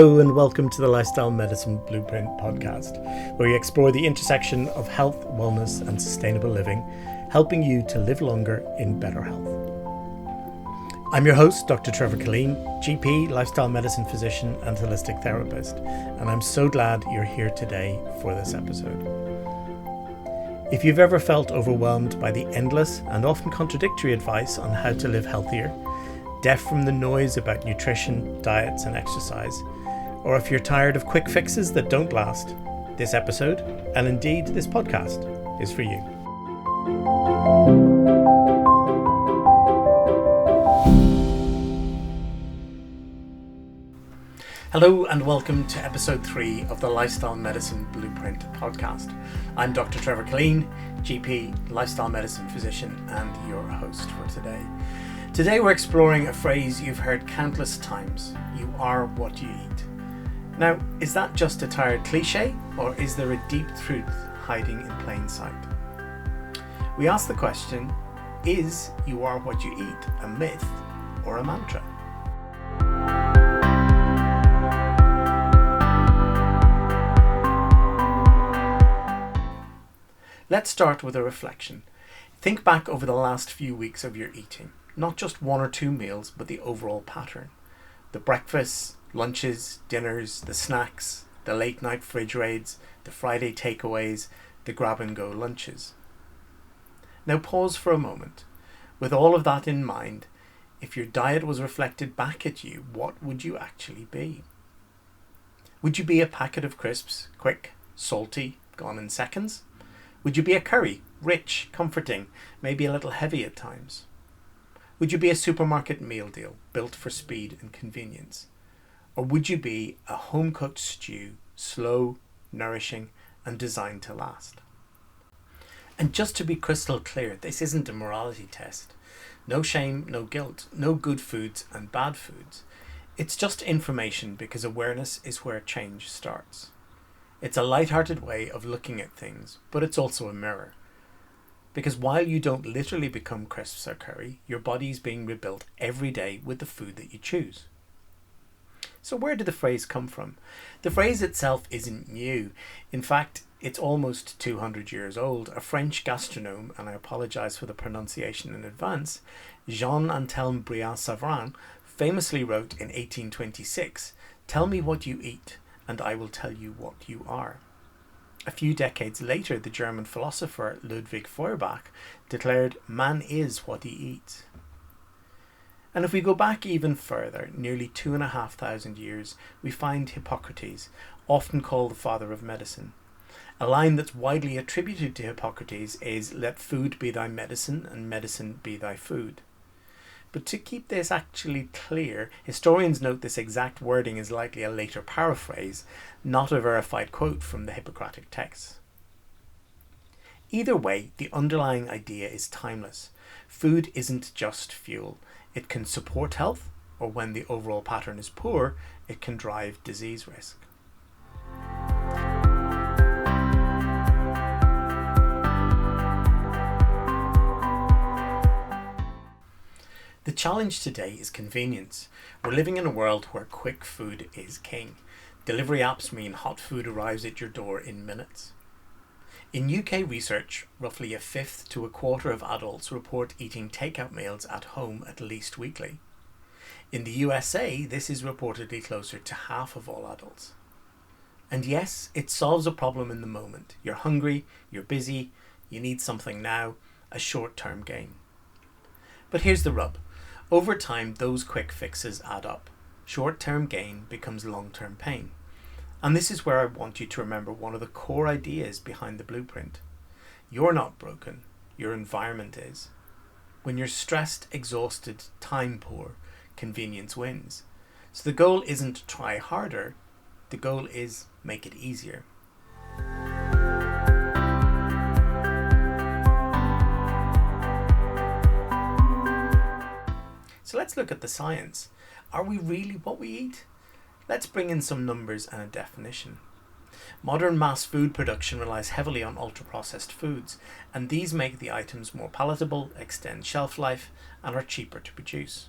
Hello and welcome to the Lifestyle Medicine Blueprint podcast, where we explore the intersection of health, wellness and sustainable living, helping you to live longer in better health. I'm your host, Dr. Trevor Killeen, GP, lifestyle medicine physician and holistic therapist, and I'm so glad you're here today for this episode. If you've ever felt overwhelmed by the endless and often contradictory advice on how to live healthier, deaf from the noise about nutrition, diets and exercise, or if you're tired of quick fixes that don't last, this episode, and indeed this podcast, is for you. Hello and welcome to episode 3 of the Lifestyle Medicine Blueprint podcast. I'm Dr. Trevor Killeen, GP, lifestyle medicine physician and your host for today. Today we're exploring a phrase you've heard countless times: you are what you eat. Now, is that just a tired cliche, or is there a deep truth hiding in plain sight? We ask the question, is you are what you eat a myth or a mantra? Let's start with a reflection. Think back over the last few weeks of your eating. Not just one or two meals, but the overall pattern. The breakfasts, lunches, dinners, the snacks, the late night fridge raids, the Friday takeaways, the grab and go lunches. Now pause for a moment. With all of that in mind, if your diet was reflected back at you, what would you actually be? Would you be a packet of crisps, quick, salty, gone in seconds? Would you be a curry, rich, comforting, maybe a little heavy at times? Would you be a supermarket meal deal built for speed and convenience? Or would you be a home-cooked stew, slow, nourishing and designed to last? And just to be crystal clear, this isn't a morality test. No shame, no guilt, no good foods and bad foods. It's just information, because awareness is where change starts. It's a light-hearted way of looking at things, but it's also a mirror. Because while you don't literally become crisps or curry, your body's being rebuilt every day with the food that you choose. So where did the phrase come from? The phrase itself isn't new. In fact, it's almost 200 years old. A French gastronome, and I apologise for the pronunciation in advance, Jean-Anselme Brillat-Savarin, famously wrote in 1826, "Tell me what you eat, and I will tell you what you are." A few decades later, the German philosopher Ludwig Feuerbach declared, "Man is what he eats." And if we go back even further, nearly 2,500 years, we find Hippocrates, often called the father of medicine. A line that's widely attributed to Hippocrates is, "Let food be thy medicine, and medicine be thy food." But to keep this actually clear, historians note this exact wording is likely a later paraphrase, not a verified quote from the Hippocratic texts. Either way, the underlying idea is timeless. Food isn't just fuel. It can support health, or when the overall pattern is poor, it can drive disease risk. The challenge today is convenience. We're living in a world where quick food is king. Delivery apps mean hot food arrives at your door in minutes. In UK research, roughly a fifth to a quarter of adults report eating takeout meals at home at least weekly. In the USA, this is reportedly closer to half of all adults. And yes, it solves a problem in the moment. You're hungry, you're busy, you need something now, a short-term gain. But here's the rub. Over time, those quick fixes add up. Short-term gain becomes long-term pain. And this is where I want you to remember one of the core ideas behind the blueprint. You're not broken, your environment is. When you're stressed, exhausted, time poor, convenience wins. So the goal isn't try harder, the goal is make it easier. So let's look at the science. Are we really what we eat? Let's bring in some numbers and a definition. Modern mass food production relies heavily on ultra-processed foods, and these make the items more palatable, extend shelf life, and are cheaper to produce.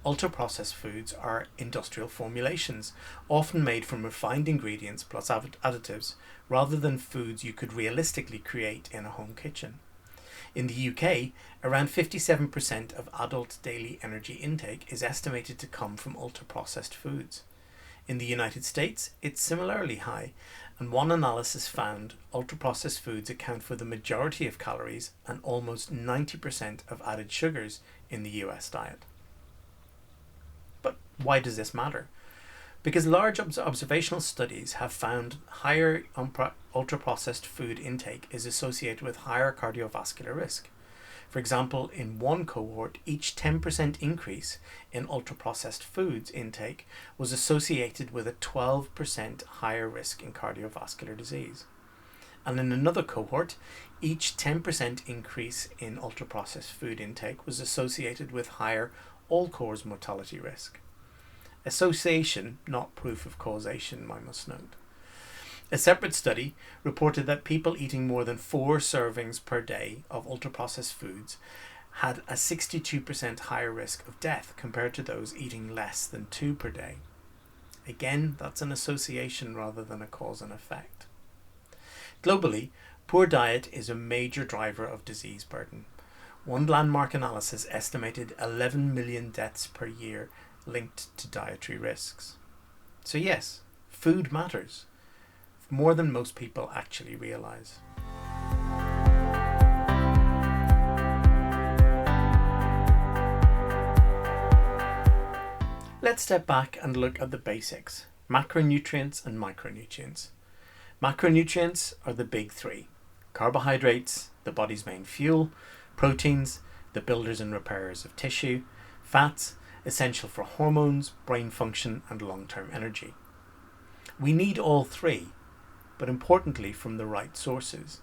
ultra-processed foods are industrial formulations, often made from refined ingredients plus additives, rather than foods you could realistically create in a home kitchen. In the UK, around 57% of adult daily energy intake is estimated to come from ultra-processed foods. In the United States, it's similarly high, and one analysis found ultra-processed foods account for the majority of calories and almost 90% of added sugars in the US diet. But why does this matter? Because large observational studies have found higher ultra-processed food intake is associated with higher cardiovascular risk. For example, in one cohort, each 10% increase in ultra-processed foods intake was associated with a 12% higher risk in cardiovascular disease. And in another cohort, each 10% increase in ultra-processed food intake was associated with higher all-cause mortality risk. Association, not proof of causation, I must note. A separate study reported that people eating more than 4 servings per day of ultra-processed foods had a 62% higher risk of death compared to those eating less than 2 per day. Again, that's an association rather than a cause and effect. Globally, poor diet is a major driver of disease burden. One landmark analysis estimated 11 million deaths per year linked to dietary risks. So yes, food matters, more than most people actually realize. Let's step back and look at the basics: macronutrients and micronutrients. Macronutrients are the big three: carbohydrates, the body's main fuel; proteins, the builders and repairers of tissue; fats, essential for hormones, brain function, and long-term energy. We need all three, but importantly from the right sources: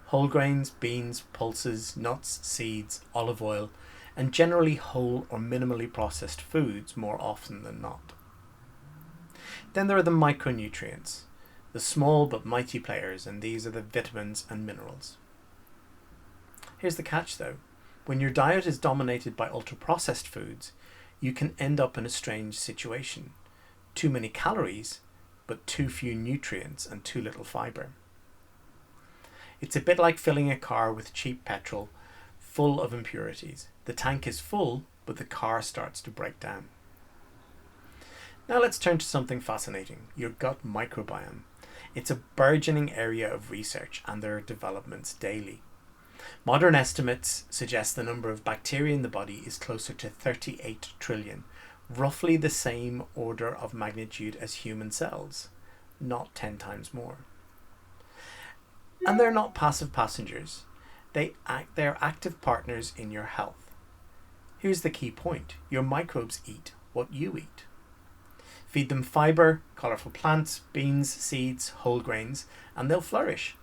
whole grains, beans, pulses, nuts, seeds, olive oil, and generally whole or minimally processed foods more often than not. Then there are the micronutrients, the small but mighty players, and these are the vitamins and minerals. Here's the catch though: when your diet is dominated by ultra-processed foods, you can end up in a strange situation: too many calories, but too few nutrients and too little fibre. It's a bit like filling a car with cheap petrol full of impurities. The tank is full, but the car starts to break down. Now let's turn to something fascinating: your gut microbiome. It's a burgeoning area of research, and there are developments daily. Modern estimates suggest the number of bacteria in the body is closer to 38 trillion, roughly the same order of magnitude as human cells, not 10 times more. And they're not passive passengers. They're active partners in your health. Here's the key point: your microbes eat what you eat. Feed them fibre, colourful plants, beans, seeds, whole grains, and they'll flourish.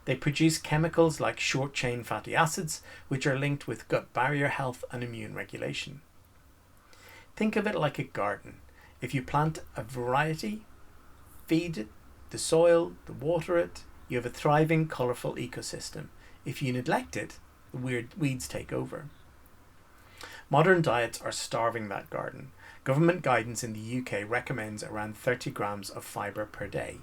They produce chemicals like short-chain fatty acids, which are linked with gut barrier health and immune regulation. Think of it like a garden. If you plant a variety, feed it, the soil, water it, you have a thriving, colourful ecosystem. If you neglect it, the weeds take over. Modern diets are starving that garden. Government guidance in the UK recommends around 30 grams of fibre per day,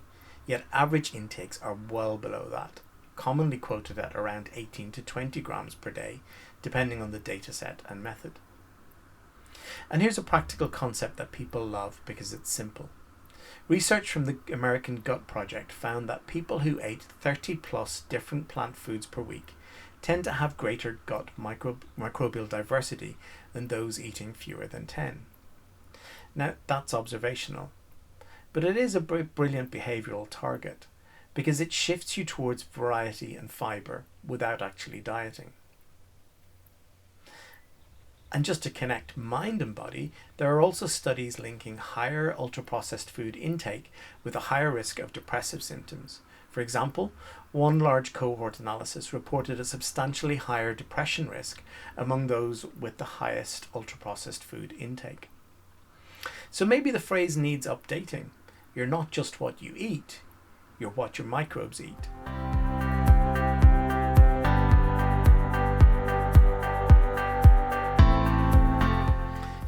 yet average intakes are well below that, commonly quoted at around 18 to 20 grams per day, depending on the data set and method. And here's a practical concept that people love because it's simple. Research from the American Gut Project found that people who ate 30 plus different plant foods per week tend to have greater gut microbial diversity than those eating fewer than 10. Now, that's observational, but it is a brilliant behavioural target because it shifts you towards variety and fibre without actually dieting. And just to connect mind and body, there are also studies linking higher ultra-processed food intake with a higher risk of depressive symptoms. For example, one large cohort analysis reported a substantially higher depression risk among those with the highest ultra-processed food intake. So maybe the phrase needs updating. You're not just what you eat, you're what your microbes eat.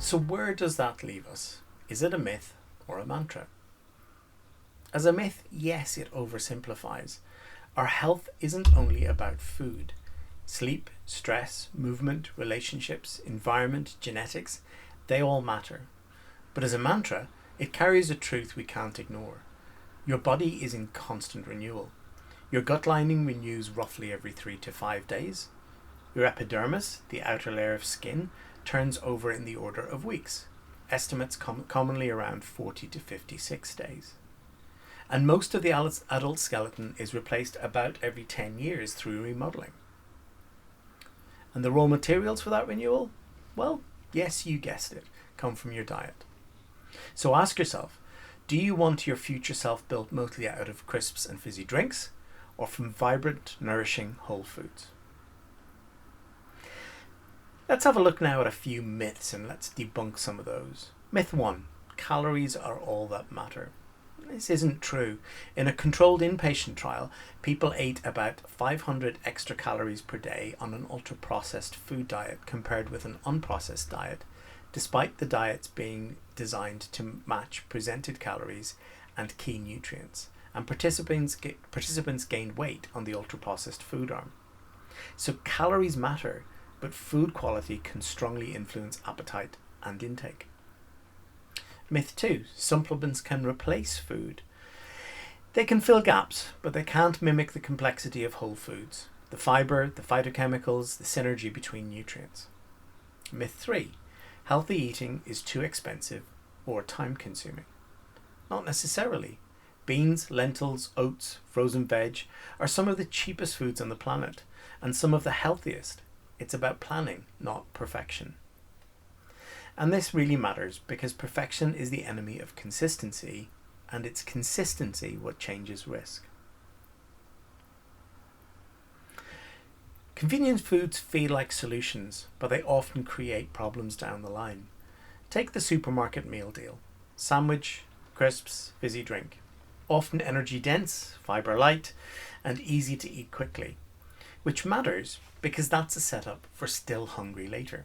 So where does that leave us? Is it a myth or a mantra? As a myth, yes, it oversimplifies. Our health isn't only about food. Sleep, stress, movement, relationships, environment, genetics, they all matter. But as a mantra, it carries a truth we can't ignore. Your body is in constant renewal. Your gut lining renews roughly every 3 to 5 days. Your epidermis, the outer layer of skin, turns over in the order of weeks. Estimates commonly around 40 to 56 days. And most of the adult skeleton is replaced about every 10 years through remodeling. And the raw materials for that renewal? Well, yes, you guessed it, come from your diet. So ask yourself, do you want your future self built mostly out of crisps and fizzy drinks, or from vibrant, nourishing whole foods? Let's have a look now at a few myths and let's debunk some of those. Myth 1, calories are all that matter. This isn't true. In a controlled inpatient trial, people ate about 500 extra calories per day on an ultra-processed food diet compared with an unprocessed diet, despite the diets being designed to match presented calories and key nutrients. And participants gained weight on the ultra-processed food arm. So calories matter, but food quality can strongly influence appetite and intake. Myth 2, supplements can replace food. They can fill gaps, but they can't mimic the complexity of whole foods, the fibre, the phytochemicals, the synergy between nutrients. Myth 3, healthy eating is too expensive or time consuming. Not necessarily. Beans, lentils, oats, frozen veg are some of the cheapest foods on the planet and some of the healthiest. It's about planning, not perfection. And this really matters because perfection is the enemy of consistency, and it's consistency what changes risk. Convenience foods feel like solutions, but they often create problems down the line. Take the supermarket meal deal. Sandwich, crisps, fizzy drink. Often energy dense, fibre light, and easy to eat quickly. Which matters because that's a setup for still hungry later.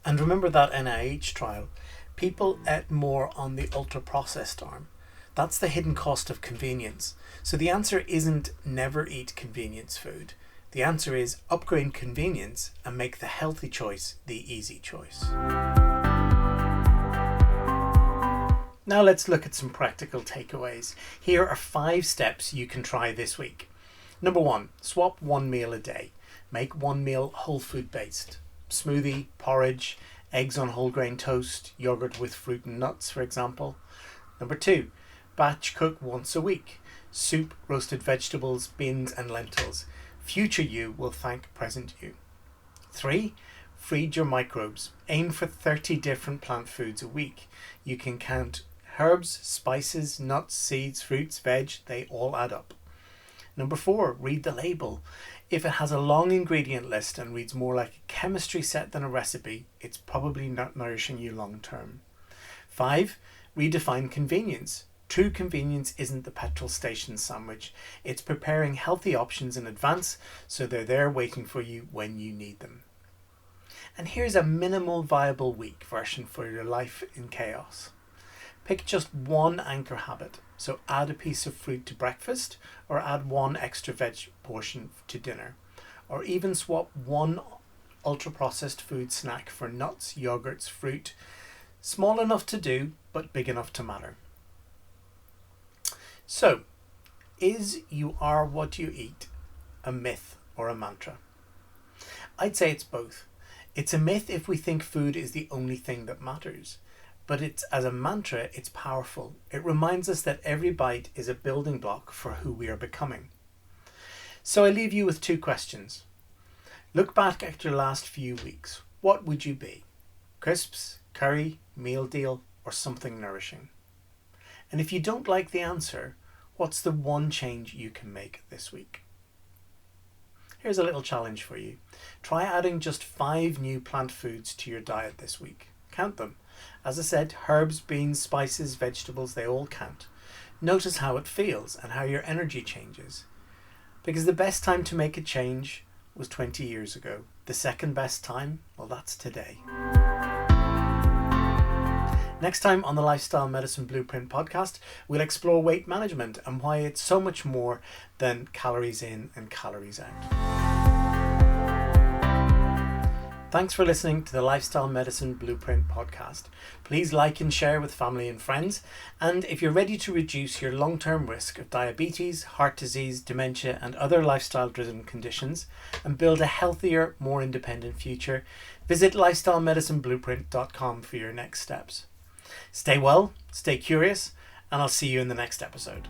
And remember that NIH trial. People ate more on the ultra-processed arm. That's the hidden cost of convenience. So the answer isn't never eat convenience food. The answer is upgrade convenience and make the healthy choice the easy choice. Now let's look at some practical takeaways. Here are 5 steps you can try this week. Number 1, swap 1 meal a day. Make 1 meal whole food based. Smoothie, porridge, eggs on whole grain toast, yogurt with fruit and nuts, for example. Number 2, batch cook once a week. Soup, roasted vegetables, beans and lentils. Future you will thank present you. 3, feed your microbes. Aim for 30 different plant foods a week. You can count herbs, spices, nuts, seeds, fruits, veg, they all add up. Number 4, read the label. If it has a long ingredient list and reads more like a chemistry set than a recipe, it's probably not nourishing you long term. 5, redefine convenience. True convenience isn't the petrol station sandwich. It's preparing healthy options in advance so they're there waiting for you when you need them. And here's a minimal viable week version for your life in chaos. Pick just 1 anchor habit. So add a piece of fruit to breakfast or add 1 extra veg portion to dinner. Or even swap 1 ultra-processed food snack for nuts, yogurts, fruit. Small enough to do, but big enough to matter. So, is you are what you eat a myth or a mantra? I'd say it's both. It's a myth if we think food is the only thing that matters. But as a mantra, it's powerful. It reminds us that every bite is a building block for who we are becoming. So I leave you with 2 questions. Look back at your last few weeks. What would you be? Crisps, curry, meal deal, or something nourishing? And if you don't like the answer, what's the one change you can make this week? Here's a little challenge for you. Try adding just 5 new plant foods to your diet this week. Count them. As I said, herbs, beans, spices, vegetables, they all count. Notice how it feels and how your energy changes. Because the best time to make a change was 20 years ago. The second best time, well, that's today. Next time on the Lifestyle Medicine Blueprint podcast, we'll explore weight management and why it's so much more than calories in and calories out. Thanks for listening to the Lifestyle Medicine Blueprint podcast. Please like and share with family and friends. And if you're ready to reduce your long-term risk of diabetes, heart disease, dementia, and other lifestyle-driven conditions, and build a healthier, more independent future, visit lifestylemedicineblueprint.com for your next steps. Stay well, stay curious, and I'll see you in the next episode.